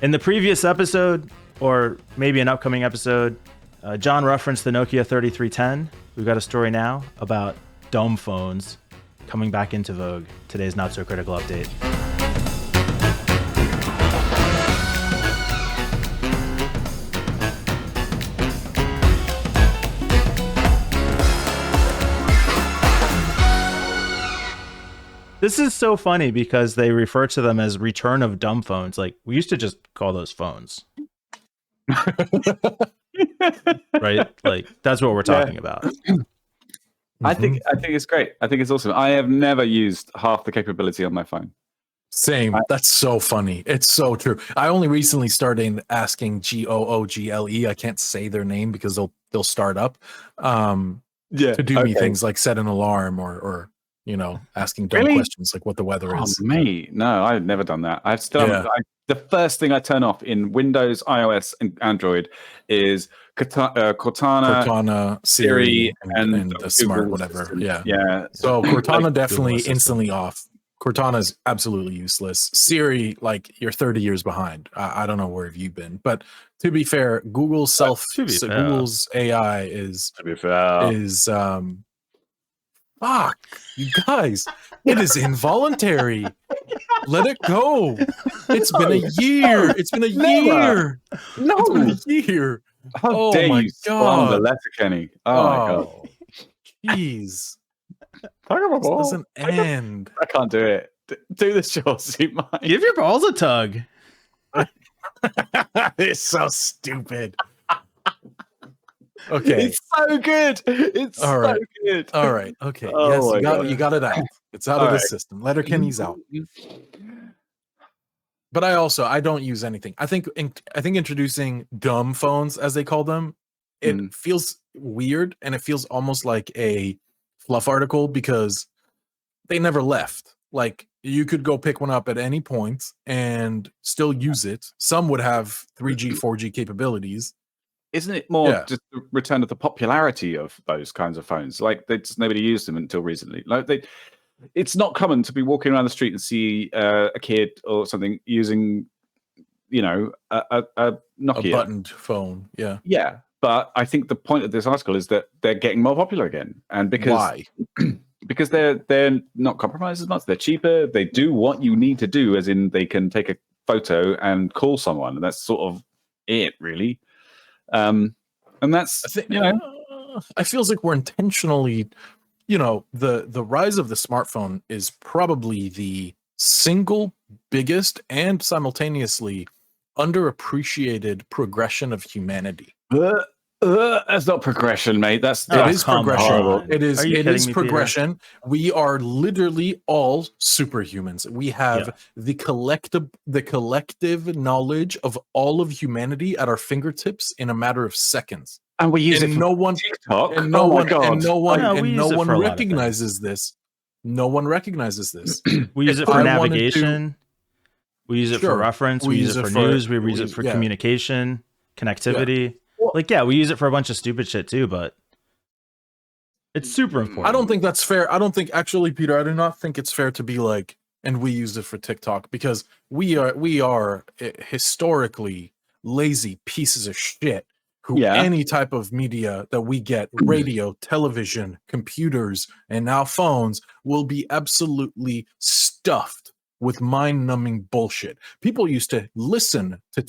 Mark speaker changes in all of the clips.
Speaker 1: In the previous episode, or maybe an upcoming episode, John referenced the Nokia 3310. We've got a story now about dumb phones coming back into vogue. Today's Not So Critical update. This is so funny because they refer to them as return of dumb phones. Like, we used to just call those phones. Right? Like, that's what we're talking about.
Speaker 2: I think it's great. I think it's awesome. I have never used half the capability on my phone.
Speaker 3: Same. That's so funny. It's so true. I only recently started asking Google. I can't say their name because they'll start up to do me things like set an alarm or asking dumb questions like what the weather is.
Speaker 2: Me? No, I've never done that. I've still the first thing I turn off in Windows, iOS, and Android is Cortana, Siri, and the smart whatever.
Speaker 3: System. Yeah. So Cortana definitely instantly off. Cortana is absolutely useless. Siri, like, you're 30 years behind. I don't know where have you been, but to be fair, Google's AI is fuck, you guys, it is involuntary. Let it go. It's been a year. It's been a year.
Speaker 2: No.
Speaker 3: It's been a year.
Speaker 2: How dare you spawn the letter, Kenny? Oh my god.
Speaker 3: Jeez. This doesn't end.
Speaker 2: I can't do it. Do this, Jules.
Speaker 1: Give your balls a tug.
Speaker 3: It's so stupid. Okay.
Speaker 2: It's so good. It's so good.
Speaker 3: All right. Okay. Yes, you got it out. It's out of the system. Letterkenny's out. But I don't use anything. I think introducing dumb phones, as they call them, it feels weird and it feels almost like a fluff article because they never left. Like, you could go pick one up at any point and still use it. Some would have 3G, 4G capabilities.
Speaker 2: Isn't it more just the return of the popularity of those kinds of phones? Like, nobody used them until recently. Like, it's not common to be walking around the street and see a kid or something using, a Nokia,
Speaker 3: a buttoned phone. Yeah.
Speaker 2: Yeah, but I think the point of this article is that they're getting more popular again, and
Speaker 3: why?
Speaker 2: Because they're not compromised as much. They're cheaper. They do what you need to do, as in they can take a photo and call someone, and that's sort of it, really. And that's,
Speaker 3: I feels like we're intentionally, the rise of the smartphone is probably the single biggest and simultaneously underappreciated progression of humanity.
Speaker 2: That's not progression, mate. It is
Speaker 3: progression. It is progression. Peter? We are literally all superhumans. We have the collective knowledge of all of humanity at our fingertips in a matter of seconds.
Speaker 2: And we use it for TikTok. And no
Speaker 3: one recognizes this. No one recognizes this.
Speaker 1: We use it for navigation. We use it for reference. We use it for news. We use it for communication, connectivity. Yeah. We use it for a bunch of stupid shit too, but it's super important.
Speaker 3: I don't think that's fair. I don't think, actually, Peter, I do not think it's fair to be like, and we used it for TikTok, because we are historically lazy pieces of shit who any type of media that we get, radio, television, computers, and now phones, will be absolutely stuffed with mind-numbing bullshit. People used to listen to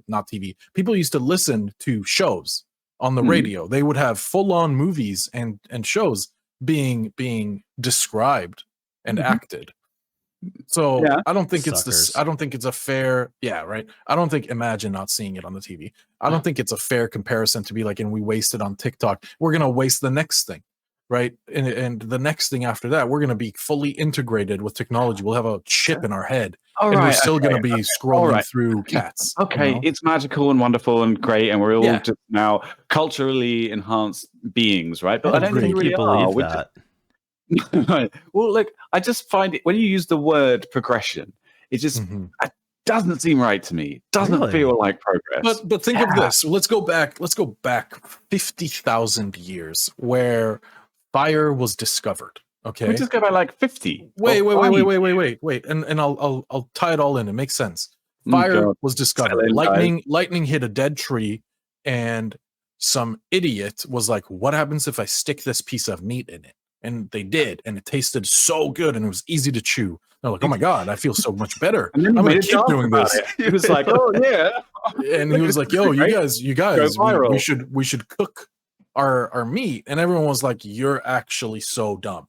Speaker 3: not TV. People used to listen to shows on the radio. They would have full-on movies and shows being described and acted. So I don't think I don't think it's a fair. Yeah, right. I don't think. Imagine not seeing it on the TV. I don't think it's a fair comparison to be like, and we wasted on TikTok. We're gonna waste the next thing. Right, and the next thing after that, we're going to be fully integrated with technology. We'll have a chip in our head, and we're still going to be scrolling through cats.
Speaker 2: Okay, it's magical and wonderful and great, and we're all just now culturally enhanced beings, right? But I don't think we believe that. Right. Well, look, I just find it when you use the word progression, it just it doesn't seem right to me. It doesn't feel like progress.
Speaker 3: But think of this. Let's go back 50,000 years where fire was discovered. Okay,
Speaker 2: we just go by like 50.
Speaker 3: Wait. And I'll tie it all in. It makes sense. Fire was discovered. Lightning hit a dead tree, and some idiot was like, "What happens if I stick this piece of meat in it?" And they did, and it tasted so good, and it was easy to chew. They're like, "Oh my god, I feel so much better. I'm gonna keep doing this."
Speaker 2: He was like, "Oh yeah,"
Speaker 3: and he was like, "Yo, you guys, we should cook our meat." And everyone was like, "You're actually so dumb.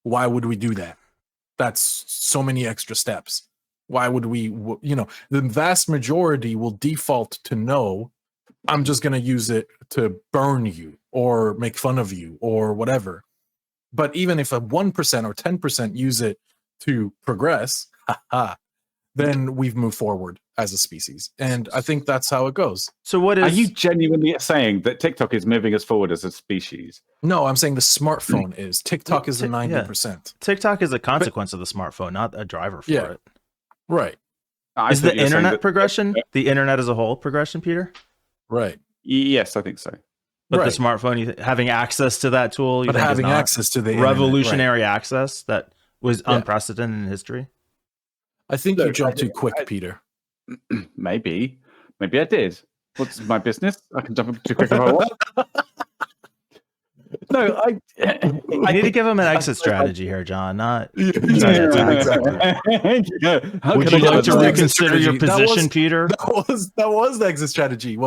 Speaker 3: Why would we do that? That's so many extra steps. Why would we? The vast majority will default to no. I'm just gonna use it to burn you or make fun of you or whatever." But even if a 1% or 10% use it to progress, then we've moved forward as a species. And I think that's how it goes.
Speaker 1: So are
Speaker 2: you genuinely saying that TikTok is moving us forward as a species?
Speaker 3: No, I'm saying the smartphone is. TikTok is a 90%.
Speaker 1: Yeah. TikTok is a consequence of the smartphone, not a driver for it.
Speaker 3: Right.
Speaker 1: Is the internet progression, the internet as a whole progression, Peter?
Speaker 3: Right.
Speaker 2: Yes, I think so.
Speaker 1: But the smartphone, having access to that tool,
Speaker 3: but having access to the
Speaker 1: revolutionary access that was unprecedented in history.
Speaker 3: I think you jumped too quick, Peter.
Speaker 2: Maybe I did. What's my business? I can jump too quick if I want. No, I
Speaker 1: need to give him an exit strategy here, John. Not
Speaker 3: exactly.
Speaker 1: Would you like to reconsider your position, Peter?
Speaker 3: That was the exit strategy.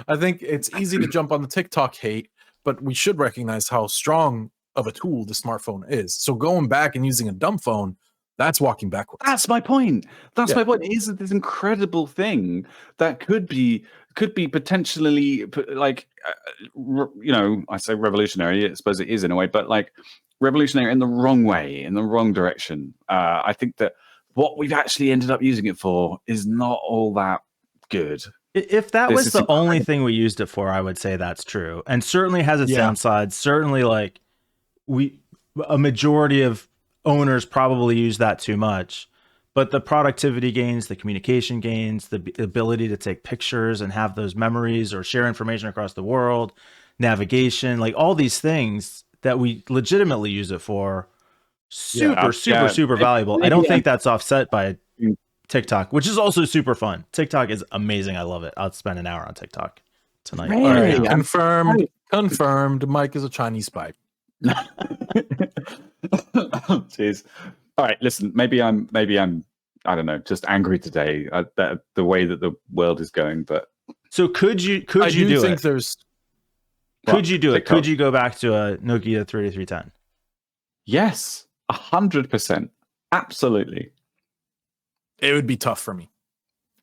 Speaker 3: I think it's easy to jump on the TikTok hate, but we should recognize how strong of a tool the smartphone is. So going back and using a dumb phone, that's walking backwards.
Speaker 2: That's my point. My point. It is this incredible thing that could be potentially like, I say revolutionary. I suppose it is in a way, but like revolutionary in the wrong way, in the wrong direction. I think that what we've actually ended up using it for is not all that good.
Speaker 1: If that was the only thing we used it for, I would say that's true, and certainly has its downsides. Certainly, like a majority of owners probably use that too much, but the productivity gains, the communication gains, the ability to take pictures and have those memories or share information across the world, navigation, like all these things that we legitimately use it for, super valuable. I don't think that's offset by TikTok, which is also super fun. TikTok is amazing. I love it. I'll spend an hour on TikTok tonight.
Speaker 3: Really? Right. Confirmed. Mike is a Chinese spy.
Speaker 2: Jeez. All right, listen, maybe I'm I don't know, just angry today at the way that the world is going. But
Speaker 1: so could you do it? Could you do it? Could you go back to a Nokia 3310?
Speaker 2: Yes, 100%. Absolutely.
Speaker 3: It would be tough for me.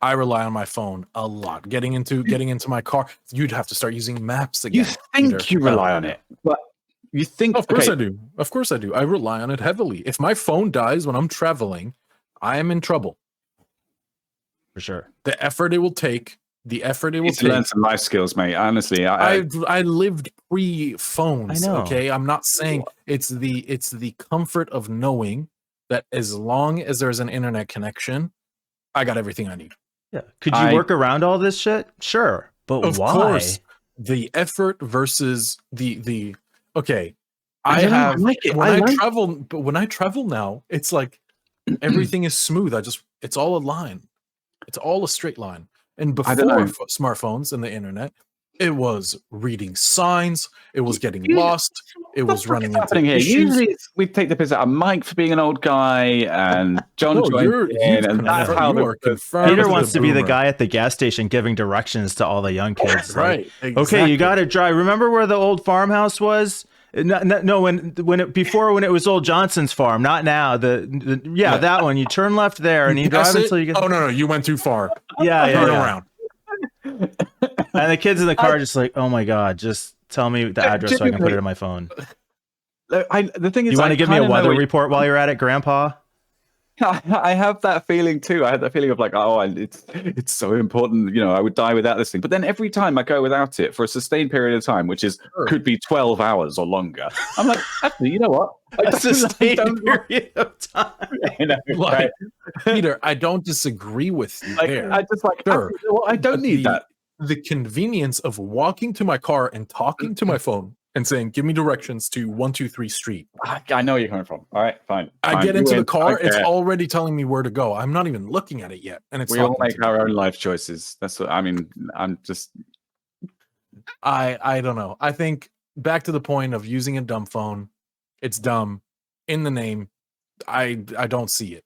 Speaker 3: I rely on my phone a lot. Getting into my car, you'd have to start using maps again.
Speaker 2: You think Peter. You rely on it, but you think,
Speaker 3: of course I do. Of course I do. I rely on it heavily. If my phone dies when I'm traveling, I am in trouble.
Speaker 1: For sure.
Speaker 3: The effort it will take.
Speaker 2: To learn some life skills, mate. Honestly,
Speaker 3: I lived pre-phones. I know. Okay, I'm not saying it's the comfort of knowing that as long as there's an internet connection, I got everything I need.
Speaker 1: Yeah. Could you work around all this shit? Sure, but
Speaker 3: of
Speaker 1: why?
Speaker 3: Course, the effort versus the. Okay, I when I travel now, it's like everything is smooth. It's all a line. It's all a straight line. And before smartphones and the internet, it was reading signs. It was getting lost. It was running into issues.
Speaker 2: Usually we take the piss out of Mike for being an old guy, and John and that's how
Speaker 1: Peter wants to be the guy at the gas station giving directions to all the young kids.
Speaker 3: Right.
Speaker 1: Like, exactly. Okay, you got to drive. Remember where the old farmhouse was? No, when it was old Johnson's farm, not now. That one. You turn left there and you drive until you get.
Speaker 3: Oh no, you went too far.
Speaker 1: Yeah.
Speaker 3: Around.
Speaker 1: And the kids in the car just like, oh my god, just tell me the address so I can put it in my phone.
Speaker 2: The thing is,
Speaker 1: you want to give me a weather report while you're at it, Grandpa?
Speaker 2: I have that feeling too. I have that feeling of like, it's so important. I would die without this thing. But then every time I go without it for a sustained period of time, which could be 12 hours or longer, I'm like, actually, you know what?
Speaker 1: A sustained period of time.
Speaker 3: Right? Peter, I don't disagree with you there.
Speaker 2: I just I don't need that.
Speaker 3: The convenience of walking to my car and talking to my phone and saying, give me directions to 123 Street.
Speaker 2: I know where you're coming from. All right, fine.
Speaker 3: I get into the car, it's already telling me where to go. I'm not even looking at it yet. And it's
Speaker 2: we all make our own life choices. That's what I mean. I'm just
Speaker 3: I don't know. I think back to the point of using a dumb phone. It's dumb in the name. I don't see it.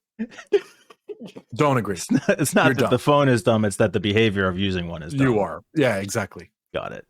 Speaker 3: Don't agree.
Speaker 1: It's not that the phone is dumb, it's that the behavior of using one is dumb.
Speaker 3: You are. Yeah, exactly.
Speaker 1: Got it.